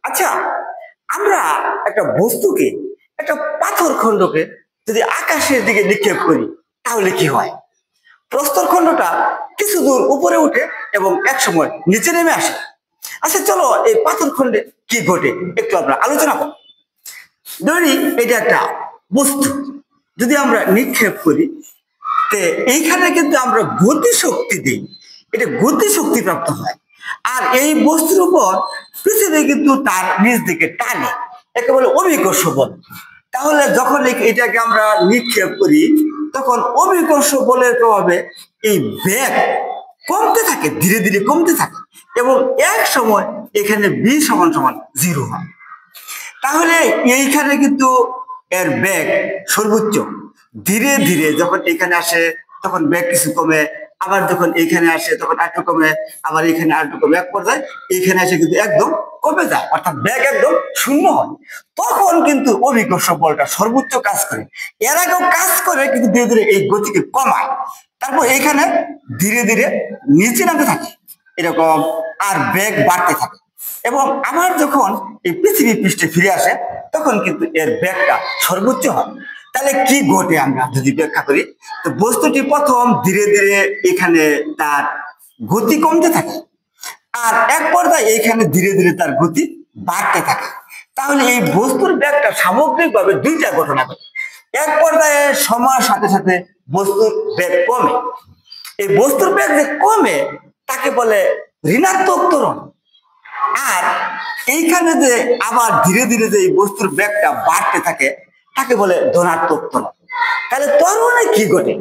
আচ্ছা, আমরা একটা বস্তুকে, একটা পাথর খণ্ডকে যদি আকাশের দিকে নিক্ষেপ করি তাহলে কি হয়? প্রস্তর খণ্ডটা কিছু দূর উপরে উঠে এবং একসময় নিচে নেমে আসে। আচ্ছা চলো এই পাথর খণ্ডে কি ঘটে একটু আমরা আলোচনা করি। ধরি এটা একটা বস্তু, যদি আমরা নিক্ষেপ করি তে এইখানে কিন্তু আমরা গতি শক্তি দিই, এটা গতি শক্তি প্রাপ্ত হয়। আর এই বস্তুর উপর পৃথিবী কিন্তু তার নিজ দিকে টানে, একে বলে অভিকর্ষ বল। তাহলে যখন এটাকে আমরা নিক্ষেপ করি তখন অভিকর্ষ বলের প্রভাবে এই বেগ কমতে থাকে, ধীরে ধীরে কমতে থাকে এবং এক সময় এখানে বি সমান সমান 0 হয়। তাহলে এইখানে কিন্তু এর বেগ সর্বোচ্চ। ধীরে ধীরে যখন এখানে আসে তখন বেগ কিছু কমে, আবার যখন এইখানে আসে তখন আরেকটু কমে, আবার এখানে আরেকটু কমে, এক পর্যায়ে এইখানে আসে কিন্তু একদম কমে যায়, অর্থাৎ বেগ একদম শূন্য হয়। তখন কিন্তু অভিকর্ষ বলটা সর্বোচ্চ কাজ করে। এর আগেও কাজ করে কিন্তু ধীরে ধীরে এই গতিকে কমায়, তারপর এইখানে ধীরে ধীরে নিচে নামতে থাকে এরকম, আর বেগ বাড়তে থাকে এবং আবার যখন এই পৃথিবী পৃষ্ঠে ফিরে আসে তখন কিন্তু এর বেগটা সর্বোচ্চ হয়। তাহলে কি ঘটে আমরা যদি ব্যাখ্যা করি, তো বস্তুটি প্রথম ধীরে ধীরে এখানে তার গতি কমতে থাকে, আর এক পর্যায়ে এখানে ধীরে ধীরে তার গতি বাড়তে থাকে। তাহলে এই বস্তুর বেগটা সামগ্রিকভাবে দুইটা ঘটনা ঘটে। এক পর্যায়ে সময়ের সাথে সাথে বস্তুর বেগ কমে, এই বস্তুর বেগ যে কমে তাকে বলে ঋণাত্মক ত্বরণ। আর এইখানে যে আবার ধীরে ধীরে যে এই বস্তুর বেগটা বাড়তে থাকে তাকে বলে ধনাত্মক ত্বরণ। তাহলে ত্বরণে কি ঘটে?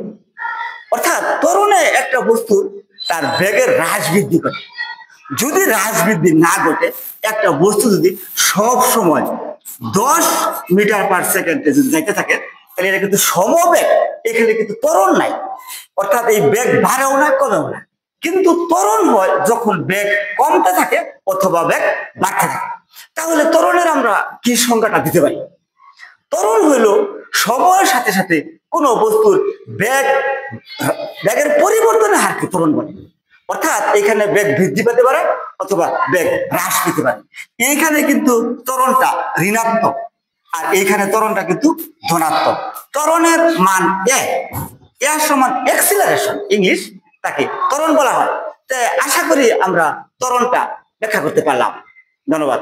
অর্থাৎ ত্বরণে একটা বস্তুর তার বেগের হ্রাস বৃদ্ধি ঘটে। যদি হ্রাস বৃদ্ধি না ঘটে, একটা বস্তু যদি সব সময় 10 মিটার পার সেকেন্ডে যদি যেতে থাকে তাহলে এটা কিন্তু সমবেগ, এখানে কিন্তু ত্বরণ নাই, অর্থাৎ এই বেগ বাড়েও না কমেও না। কিন্তু ত্বরণ হয় যখন বেগ কমতে থাকে অথবা বেগ বাড়তে থাকে। তাহলে ত্বরণের আমরা কি সংজ্ঞাটা দিতে পারি? ত্বরণ হইল সময়ের সাথে সাথে কোন বস্তুর বেগের পরিবর্তনের হারকে ত্বরণ বলে। অর্থাৎ এখানে বেগ বৃদ্ধি পেতে পারে অথবা বেগ হ্রাস পেতে পারে। এইখানে কিন্তু ত্বরণটা ঋণাত্মক আর এইখানে ত্বরণটা কিন্তু ধনাত্মক। ত্বরণের মান এ সমান এক্সিলারেশন, ইংলিশ, তাকে ত্বরণ বলা হয়। আশা করি আমরা ত্বরণটা ব্যাখ্যা করতে পারলাম। ধন্যবাদ।